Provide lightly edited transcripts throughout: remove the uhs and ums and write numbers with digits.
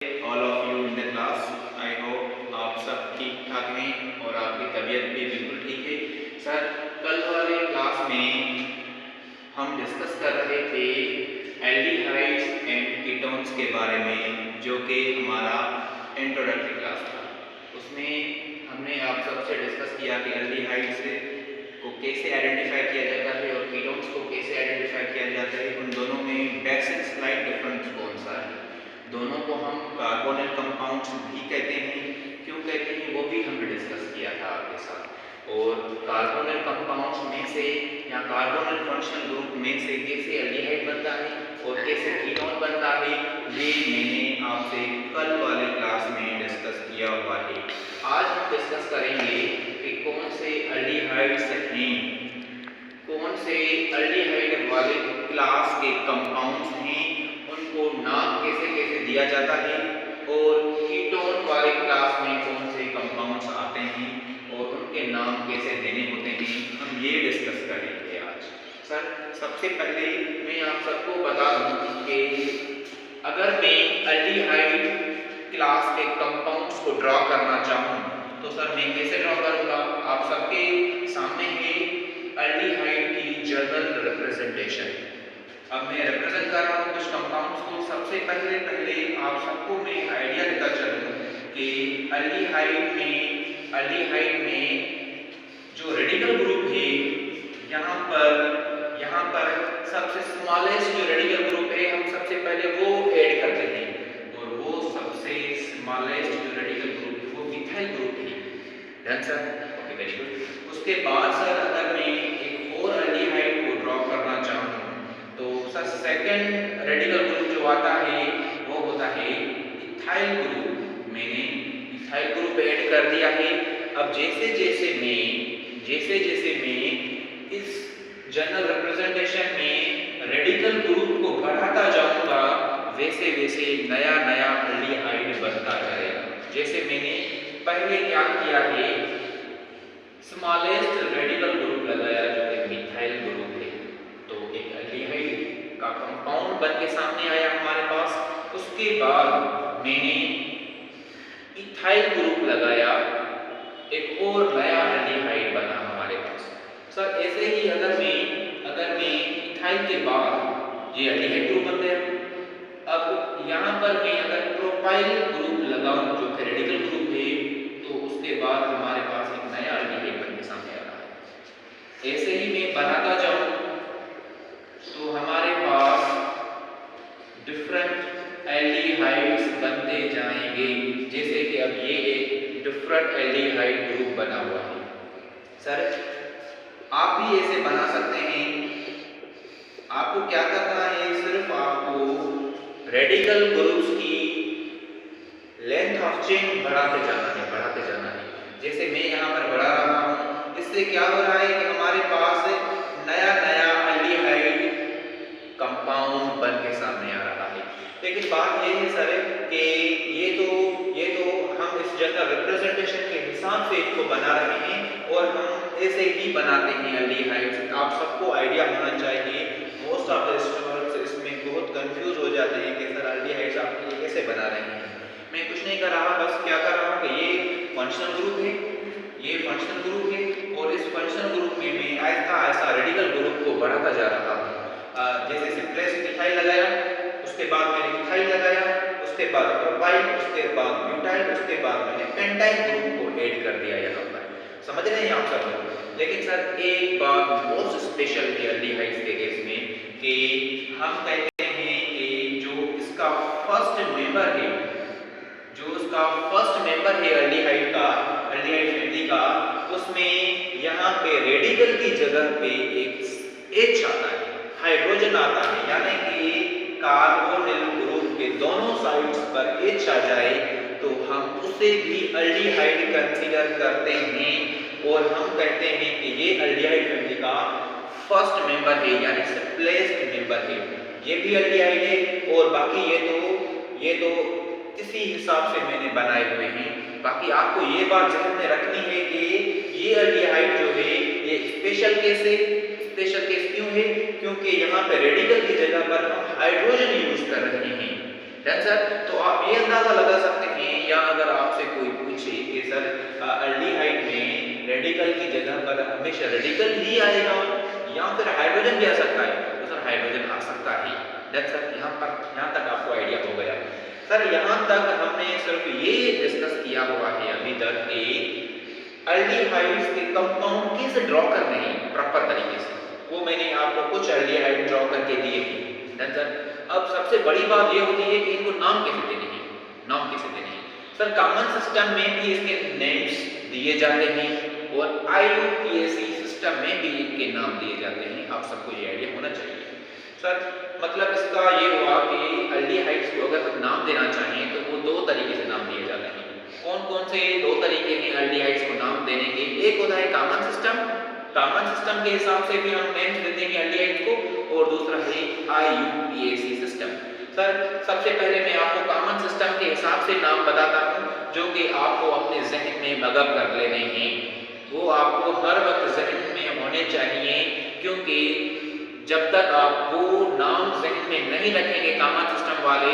All of you in the class. I hope आप सब ठीक ठाक हैं और आपकी तबीयत भी बिल्कुल ठीक है। सर, कल वाले क्लास में हम डिस्कस कर रहे थे एल्डिहाइड्स एंड कीटोन्स के बारे में, जो कि हमारा इंट्रोडक्टरी क्लास था। उसमें हमने आप सबसे डिस्कस किया कि एल्डिहाइड्स को कैसे आइडेंटिफाई किया जाता है और कीटोन्स को कैसे आइडेंटिफाई किया जाता है, उन दोनों में बेसिक स्लाइड डिफरेंस कौन सा है। दोनों को हम कार्बोनिल कंपाउंड्स भी कहते हैं। क्यों कहते हैं वो भी हमने डिस्कस किया था आपके साथ। और कार्बोनिल कंपाउंड्स में से या कार्बोनिल फंक्शनल ग्रुप में से कैसे एल्डिहाइड बनता है और कैसे कीटोन बनता है, ये मैंने आपसे कल वाले क्लास में डिस्कस किया हुआ है। आज हम डिस्कस करेंगे कि कौन से एल्डिहाइड्स हैं, कौन से एल्डिहाइड वाले क्लास के कंपाउंड्स हैं, उनको नाम कैसे कैसे दिया जाता है, और कीटोन वाले क्लास में कौन से कंपाउंड्स आते हैं और उनके नाम कैसे देने होते हैं, हम ये डिस्कस करेंगे आज। सर, सबसे पहले मैं आप सबको बता दूं कि अगर मैं एल्डिहाइड क्लास के कंपाउंड्स को ड्रॉ करना चाहूँ तो सर मैं कैसे ड्रॉ करूँगा। आप सबके सामने है एल्डिहाइड की जनरल रिप्रेजेंटेशन। अब मैं रिप्रेजेंट कर रहा हूँ कुछ कंपाउंड्स को। सबसे पहले आप सबको मैं आइडिया देता चलूँ कि एल्डिहाइड में जो रेडिकल ग्रुप है, यहाँ पर सबसे स्मॉलेस्ट जो रेडिकल ग्रुप है हम सबसे पहले वो ऐड करते हैं, और वो सबसे स्मॉलेस्ट जो रेडिकल ग्रुप है वो मिथाइल ग्रुप है। Done sir? Okay, very good. उसके बाद सर अगर मैं एक और एल्डिहाइड को ड्रॉ करना चाहूँ तो सर सेकंड रेडिकल ग्रुप जो आता है वो होता है इथाइल ग्रुप। मैंने इथाइल ग्रुप ऐड कर दिया है। अब जैसे जैसे मैं इस जनरल रिप्रेजेंटेशन में रेडिकल ग्रुप को बढ़ाता जाऊंगा, वैसे वैसे नया नया एल्डिहाइड बनता जाएगा। जैसे मैंने पहले क्या किया है, स्मॉलेस्ट रेडिकल ग्रुप लगाया जो कि मिथाइल ग्रुप है, तो एक एल्डिहाइड का कंपाउंड बन के सामने आया हमारे पास। उसके बाद मैंने इथाइल ग्रुप लगाया, एक और नया एल्डिहाइड बना हमारे पास। सर ऐसे ही अगर मैं इथाइल के बाद ये एल्डिहाइड ग्रुप बन गया। अब यहाँ पर मैं अगर प्रोपाइल ग्रुप लगाऊं जो कि रेडिकल ग्रुप है, तो उसके बाद हमारे पास एक नया एल्डिहाइड बन के सामने आ रहा है। ऐसे ही मैं बनाता जाऊं तो हमारे पास डिफरेंट एल्डिहाइड्स बनते जाएंगे। जैसे कि अब ये एक डिफरेंट एल्डिहाइड ग्रुप बना हुआ है। सर आप भी ऐसे बना सकते हैं। आपको क्या करना है, सिर्फ आपको रेडिकल ग्रुप्स की लेंथ ऑफ चेन बढ़ाते जाना है। जैसे मैं यहाँ पर बढ़ा रहा हूँ, इससे क्या हो रहा है कि हमारे पास नया नया एल्डिहाइड कंपाउंड बन के सामने आ रहा है। लेकिन बात ये है सर कि ये तो हम इस जनरल रिप्रेजेंटेशन के हिसाब से इसको बना रहे हैं और हम ऐसे ही बनाते हैं एल्डिहाइड्स। आप सबको आइडिया होना चाहिए। मोस्ट ऑफ द स्टूडेंट्स इसमें बहुत कंफ्यूज हो जाते हैं कि सर एल्डिहाइड्स आप ये कैसे बना रहे हैं। मैं कुछ नहीं कर रहा, बस क्या कर रहा हूँ कि ये फंक्शनल ग्रुप है, और इस फंक्शनल ग्रुप में मैं ऐसा रेडिकल ग्रुप को बढ़ाता जा रहा हूँ। जैसे सिंपलेस्ट इथाइल लगाया, उसके बाद मैंने इथाइल लगाया, उसके बाद प्रोपाइल, उसके बाद ब्यूटाइल, उसके बाद मैंने पेंटाइल ग्रुप को ऐड कर दिया यहाँ पर। समझ रहे हैं आप सब? लेकिन सर एक बात मोस्ट स्पेशल है एल्डिहाइड्स के केस में कि हम कहते हैं कि जो इसका फर्स्ट मेंबर है एल्डिहाइड फैमिली का, उसमें यहाँ पे रेडिकल की जगह पे एक H आता है, हाइड्रोजन आता है, यानी कि कार्बोनिल ग्रुप के दोनों साइड्स पर H आ जाए तो हम उसे भी एल्डिहाइड कंसीडर करते हैं और हम कहते हैं कि ये एल्डिहाइड फैमिली का फर्स्ट मेंबर है, यानी सिंपलेस्ट मेंबर है। ये भी एल्डिहाइड है और बाकी ये तो इसी हिसाब से मैंने बनाए हुए हैं। बाकी आपको ये बात ध्यान में रखनी है कि ये एल्डिहाइड जो है ये स्पेशल केस क्यों है, क्योंकि यहाँ पे रेडिकल की जगह पर हम हाइड्रोजन यूज कर रहे हैं। Done sir? तो आप ये अंदाजा अंदाजा लगा सकते हैं, या अगर आपसे कोई पूछे कि सर एल्डिहाइड में रेडिकल की जगह पर हमेशा रेडिकल ही आएगा या फिर हाइड्रोजन भी आ सकता है, तो सर हाइड्रोजन आ सकता है। दैट्स सर यहाँ तक आपको आइडिया हो गया। सर यहाँ तक हमने सिर्फ ये डिस्कस किया हुआ है अभी तक कि एल्डिहाइड्स के कंपाउंड कैसे ड्रॉ करने हैं प्रॉपर तरीके से, वो मैंने आपको कुछ एल्डिहाइड ड्रॉ करके दिए हैं। देन सर अब सबसे बड़ी बात ये होती है कि इनको नाम कैसे देने हैं, नाम कैसे देने हैं। सर कॉमन सिस्टम में भी इसके नेम्स दिए जाते हैं और IUPAC सिस्टम में भी इनके नाम दिए जाते हैं, आप सबको ये आइडिया होना चाहिए। सर मतलब इसका ये हुआ कि एल्डिहाइड्स को अगर हम नाम देना चाहें तो वो दो तरीके से नाम दिए जाते हैं। कौन कौन से दो तरीके हैं एल्डिहाइड्स को नाम देने के? एक होता है कॉमन सिस्टम, कॉमन सिस्टम के हिसाब से भी हम नेम्स देते हैं एल्डिहाइड को, और दूसरा है IUPAC सिस्टम। सर सबसे पहले मैं आपको कॉमन सिस्टम के हिसाब से नाम बताता हूँ जो कि आपको अपने जहन में मगब कर लेने हैं, वो आपको हर वक्त जहन में होने चाहिए, क्योंकि जब तक आप वो नाम जहन में नहीं रखेंगे कॉमन सिस्टम वाले,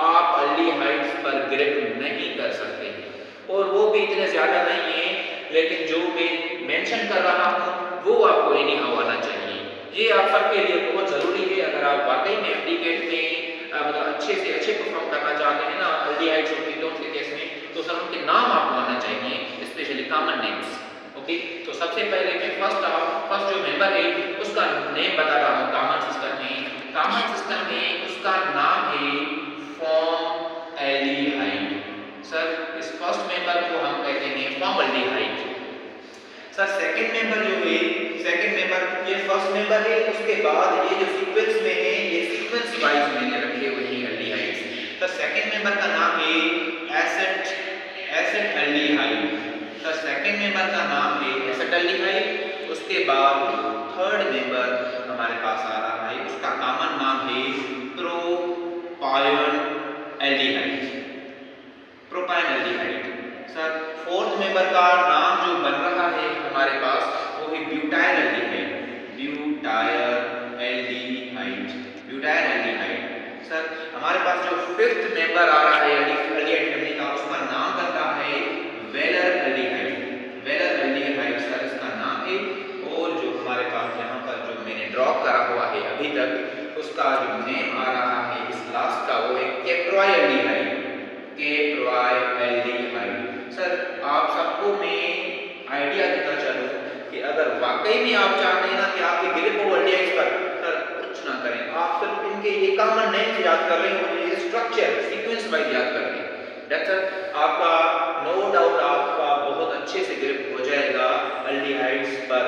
आप एल्डिहाइड्स पर ग्रिप नहीं कर सकते हैं। और वो भी इतने ज़्यादा नहीं है, लेकिन जो मैं मेंशन कर रहा हूँ वो आपको एनी हाउ आना चाहिए। ये आप सबके लिए बहुत ज़रूरी है। अगर आप वाकई में एप्लीकेट में मतलब अच्छे से अच्छे परफॉर्म करना चाहते हैं ना एल्डिहाइड्स और कीटोन्स के केस में, तो सर उनके नाम आपको आना चाहिए, स्पेशली कॉमन नेम्स। ओके, तो सबसे पहले मैं फर्स्ट जो मेंबर है उसका नेम बता रहा हूँ कॉमन सिस्टम में। कॉमन सिस्टम में उसका नाम है फॉर्मल्डिहाइड। सर इस फर्स्ट मेंबर को हम कहते हैं फॉर्मल्डिहाइड। सर सेकंड मेंबर जो है, सेकंड मेंबर ये फर्स्ट मेंबर है, उसके बाद ये जो सीक्वेंस में है ये सीक्वेंस वाइज मैंने रखे हुए हैं एल्डिहाइड्स। सर सेकंड मेंबर का नाम है एसिटल्डिहाइड। सर सेकंड मेंबर का नाम है एसिटल्डिहाइड। उसके बाद थर्ड मेंबर हमारे पास आ रहा है, उसका कॉमन नाम है प्रोपायनल्डिहाइड। सर फोर्थ मेंबर का नाम जो बन रहा है हमारे पास वो है ब्यूटायल्डिहाइड। सर हमारे पास जो फिफ्थ मेंबर आ रहा है एल्डिहाइड फैमिली का, उसका नाम बन रहा है वेलरल्डिहाइड। सर इसका नाम है। और जो हमारे पास यहाँ पर जो मैंने ड्रॉ करा हुआ है अभी तक, उसका जो नेम आ रहा है इस लास्ट का वो है कैप्टोयल्डिहाइड। सर आप सबको मैं आइडिया देता चलूं कि अगर वाकई में आप चाहते हैं ना कि आपके ग्रिप हो एल्डिहाइड्स पर, सर कुछ ना करें, आप सिर्फ इनके ये कॉमन नेम्स याद कर रहे हैं और ये स्ट्रक्चर सीक्वेंस वाइज याद कर रहे हैं। दैट्स इट, आपका नो डाउट आपका बहुत अच्छे से ग्रिप हो जाएगा एल्डिहाइड्स पर।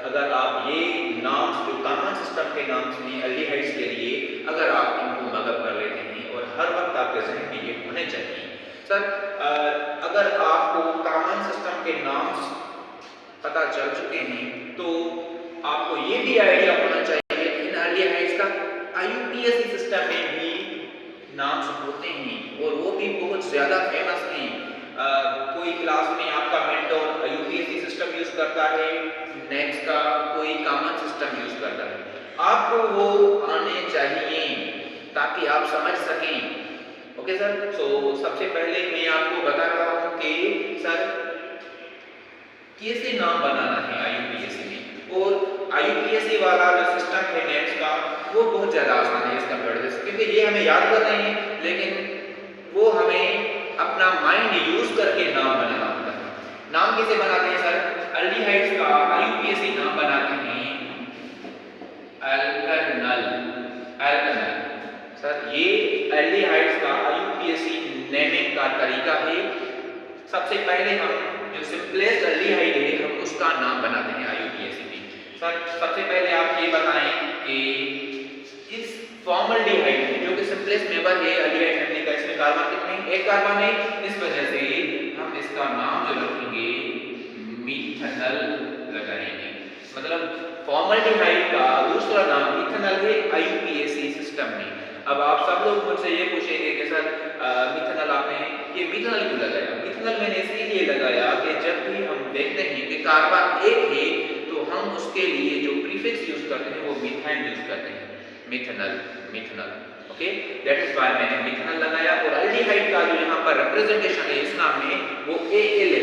अगर आप ये नाम्स जो कॉमन सिस्टम के नाम्स में एल्डिहाइड्स के लिए अगर आप इनको मगब कर लेते हैं, और हर वक्त आपके जहन में ये होने चाहिए। सर अगर आपको कॉमन सिस्टम के नाम्स पता चल चुके हैं तो आपको ये भी आइडिया होना चाहिए कि इन एल्डिहाइड्स का IUPAC सिस्टम में भी नाम्स होते हैं, और वो भी बहुत ज़्यादा फेमस हैं। कोई क्लास में आपका मेंटोर IUPAC सिस्टम यूज़ करता है, नेक्स्ट का कोई कॉमन सिस्टम यूज़ करता है। आपको वो आने चाहिए ताकि आप समझ सकें। ओके सर, सो सबसे पहले मैं आपको बता रहा हूँ कि सर कैसे नाम बनाना है IUPAC में, और IUPAC वाला जो सिस्टम है नेम्स का वो बहुत ज़्यादा आसान है इसका प्रोसेस, क्योंकि ये हमें याद कर रहे हैं, लेकिन वो हमें अपना माइंड यूज़ करके नाम बनाना होता है। नाम कैसे बनाते हैं सर? एल्डिहाइड्स का IUPAC नाम बनाते हैं अल्कनल। सर ये एल्डिहाइड्स का IUPAC नेमिंग का तरीका है। सबसे पहले हम जो सिंपलेस्ट एल्डिहाइड है हम उसका नाम बनाते हैं IUPAC में। सर सबसे पहले आप ये बताएं कि इस फॉर्मल्डिहाइड में जो कि सिंपलेस्ट मेंबर है एल्डिहाइड फैमिली का, इसमें कार्बन कितने? एक कार्बन है। इस वजह से हम इसका नाम जो रखेंगे मिथनल लगाएंगे। मतलब फॉर्मल्डिहाइड का दूसरा नाम मिथनल है IUPAC सिस्टम में। अब आप सब लोग मुझसे ये पूछेंगे कि सर मिथनल आपने ये मिथनल क्यों लगाया? मिथनल मैंने इसलिए लगाया कि जब भी हम देखते हैं कि कार्बन एक है तो हम उसके लिए जो प्रीफिक्स यूज करते हैं वो मिथाइन यूज करते हैं, मिथनल। ओके, दैट इज व्हाई मैंने मिथनल लगाया। और एल्डिहाइड का जो यहाँ पर रिप्रेजेंटेशन है इस नाम में वो AL है।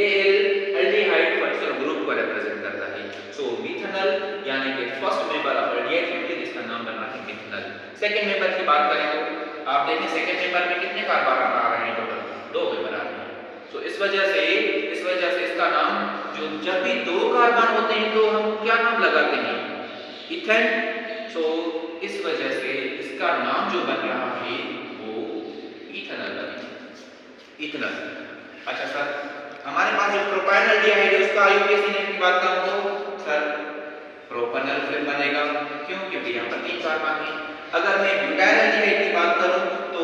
AL एल्डिहाइड फंक्शनल ग्रुप को रिप्रेजेंट करता है। सो मिथेनॉल यानी कि first member of aldehyde family जिसका नाम बन रहा है मिथेनॉल। सेकंड मेंबर की बात करें तो आप देखें सेकंड मेंबर में कितने कार्बन आ रहे हैं टोटल, 2 मेंबर आ रहे हैं। तो इस वजह से इसका नाम जो जब भी 2 कार्बन होते हैं तो हम क्या नाम लगाते हैं, इथेन। सो इस वजह से इसका नाम जो बन रहा है वो इथेनॉल बनेगा, इथेनॉल। अच्छा सर, हमारे पास जो प्रोपाइल एल्डिहाइड है उसका आईयूपीएसी नेम की बात करूं तो सर प्रोपेनॉल फिर बनेगा, क्यों? क्योंकि यहाँ पर 3 कार्बन है। अगर मैं ब्यूटाइल एल्डिहाइड की बात करूं तो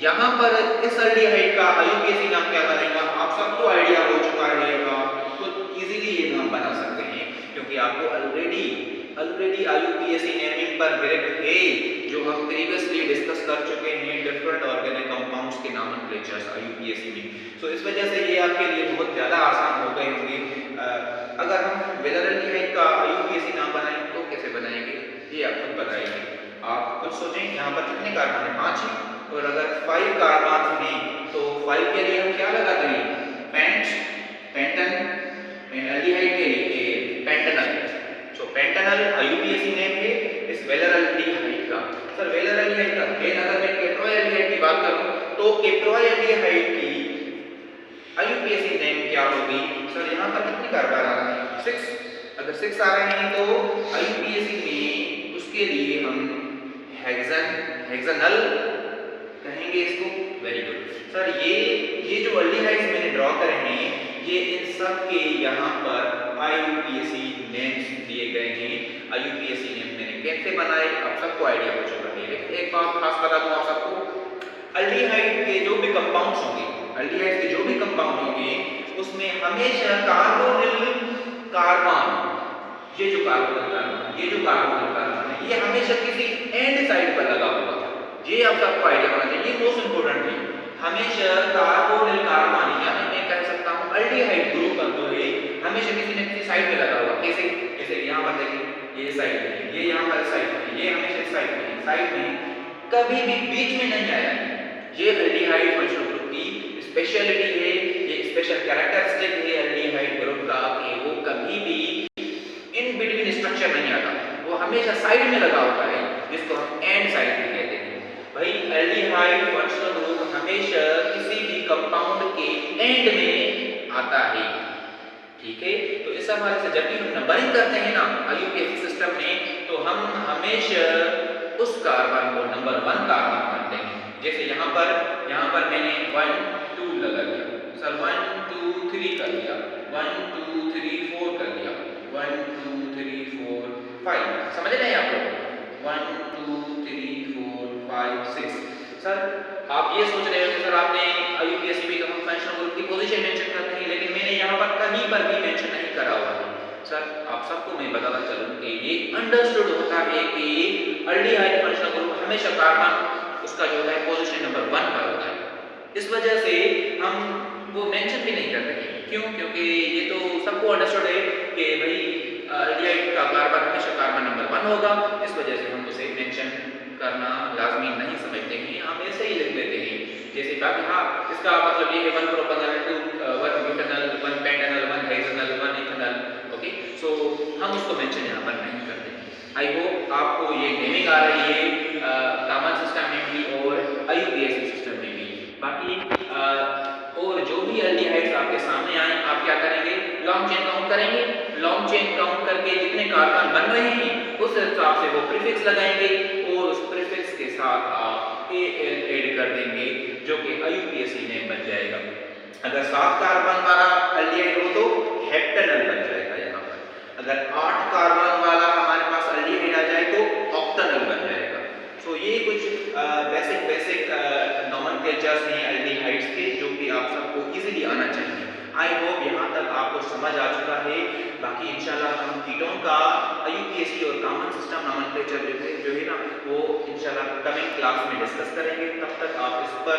यहाँ पर इस एल्डिहाइड का आईयूपीएसी नाम क्या बनेगा, आप सबको आइडिया हो चुका है, आप खुद इजीली ये नाम बना सकते हैं क्योंकि आपको ऑलरेडी आईयूपीएसी नेमिंग पर ग्रिप है जो हम प्रीवियसली डिस्कस कर चुके हैं डिफरेंट ऑर्गेनिक कंपाउंड्स के नॉमेनक्लेचर्स आईयूपीएसी में। सो इस वजह से ये आपके लिए बहुत ज़्यादा आसान हो गए होंगे। अगर हम वेलर एल्डिहाइड का आईयूपीएसी नाम बनाएं तो कैसे बनाएंगे ये आप खुद बताइए। आप खुद सोचें यहाँ पर कितने कार्बन है, 5 है, और अगर 5 कार्बन हैं तो 5 के लिए हम क्या लगाते हैं, पेंटन, एल्डिहाइड के लिए पेंटेनॉल। सो पेंटेनॉल आईयूपीएसी नेम है इस वेलर एल्डिहाइड का। सर वेलर एल्डिहाइड का लेकिन अगर मैं केप्रोइल एल्डिहाइड की बात करूं तो केप्रोइल एल्डिहाइड की आईयूपीएसी नेम क्या होगी? सर यहाँ पर कितने कार्बन आ रहे हैं, 6। अगर 6 आ रहे हैं तो आईयूपीएसी में उसके लिए हम हेक्सानल कहेंगे इसको। वेरी गुड सर, ये जो एल्डिहाइड्स मैंने ड्रॉ करे हैं ये इन सब के यहाँ पर आईयूपीएसी नेम्स दिए गए हैं। आईयूपीएसी नेम मैंने कैसे बनाए आप सबको आइडिया हो चुका है, लेकिन एक बात खास बता दूं आप सबको, एल्डिहाइड के जो भी कंपाउंड्स होंगे, एल्डिहाइड के जो भी कंपाउंड होंगे उसमें हमेशा कार्बोनिल कार्बन, ये जो कार्बोनिल कार्बन है ये हमेशा किसी एंड साइड पर लगा हुआ था। ये आप सबको आइडिया होना चाहिए, ये मोस्ट इंपोर्टेंट है। हमेशा कार्बोनिल कार्बन यानी मैं कह सकता हूं एल्डिहाइड ग्रुप बनते हुए हमेशा किसी न किसी साइड में लगा हुआ। कैसे? जैसे यहाँ पर देखिए ये साइड में, ये यहाँ पर साइड में, ये हमेशा साइड में कभी भी बीच में नहीं आया। ये एल्डिहाइड फंक्शनल ग्रुप की स्पेशलिटी है, ये स्पेशल कैरेक्टरिस्टिक है एल्डिहाइड ग्रुप का कि वो कभी भी इन बिटवीन स्ट्रक्चर नहीं आता, वो हमेशा साइड में लगा होता है जिसको हम एंड साइड भी कहते हैं। भाई एल्डिहाइड फंक्शनल ग्रुप हमेशा किसी भी कंपाउंड के एंड में आता है, ठीक है? तो इस हवाले से जब भी हम नंबरिंग करते हैं ना आईयूपीएसी सिस्टम में तो हम हमेशा उस कार्बन को नंबर 1 कार्बन मानते हैं। जैसे यहाँ पर मैंने 1 2 लगा दिया, सर 1 2 3 कर दिया, 1 2 3 4 कर दिया, 1 2 3 4 5, समझ रहे हैं आप लोग? 1 2 3 4 5 6। सर आप ये सोच रहे हो कि सर आपने आईयूपीएसी में हम फंक्शनल ग्रुप की पोजीशन मेंशन करते हैं, लेकिन मैंने यहाँ पर कहीं पर भी मेंशन नहीं करा हुआ है। सर आप सबको मैं बताना चाहूँ कि ये अंडरस्टूड होता है कि एल्डिहाइड फंक्शनल ग्रुप हमेशा कार्बन उसका जो है पोजीशन नंबर 1 पर होता है। इस वजह से हम वो मेंशन भी नहीं करते हैं। क्यों? क्योंकि ये तो सबको अंडरस्टूड है कि भाई एल्डिहाइड का कार्बन हमेशा कार्बन नंबर 1 होगा, इस वजह से हम उसे मेंशन करना लाजमी नहीं समझते हैं, हम ऐसे ही लिख लेते हैं। जैसे कहा हाँ इसका मतलब ये है 1 propanol 2 1 butanol 1 pentanol 1 hexanol 1 ethanol. Okay, so हम उसको मेंशन यहाँ पर नहीं करते हैं। आई होप आपको ये नेमिंग आ रही है कॉमन सिस्टम में भी और आईयूपीएसी सिस्टम में भी। बाकी और जो भी एल्डिहाइड्स आपके सामने आए आप क्या करेंगे, लॉन्ग चेन काउंट करेंगे। लॉन्ग चेन काउंट करके जितने कार्बन बन रहे हैं उस हिसाब से वो प्रीफिक्स लगाएंगे और उस प्रीफिक्स के साथ आप AL ऐड कर देंगे जो कि आईयूपीएसी नेम बन जाएगा। अगर 7 कार्बन वाला एल्डिहाइड हो तो हेप्टेनॉल बन जाएगा यहाँ पर। अगर 8 कार्बन वाला हमारे पास एल्डिहाइड आ जाए तो ऑक्टेनॉल बन जाएगा। सो ये कुछ बेसिक नॉमेनक्लेचर्स हैं एल्डिहाइड्स के जो कि आप सबको इजीली आना चाहिए। आई होप यहाँ तक आपको समझ आ चुका है। बाकी इंशाल्लाह हम कीटोन का आईयूपीएसी और कॉमन सिस्टम नॉमेनक्लेचर जो है ना वो इंशाल्लाह कमिंग क्लास में डिस्कस करेंगे। तब तक आप इस पर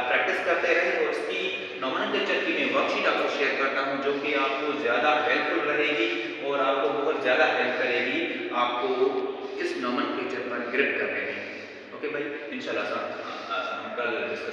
प्रैक्टिस करते रहें और इसकी नॉमेनक्लेचर की मैं वर्कशीट आपको शेयर करता हूँ जो कि आपको ज़्यादा हेल्पफुल रहेगी और आपको बहुत ज़्यादा हेल्प करेगी आपको इस नॉमेनक्लेचर पर ग्रिप करने में। ओके भाई, इंशाल्लाह हम कल डिस्कस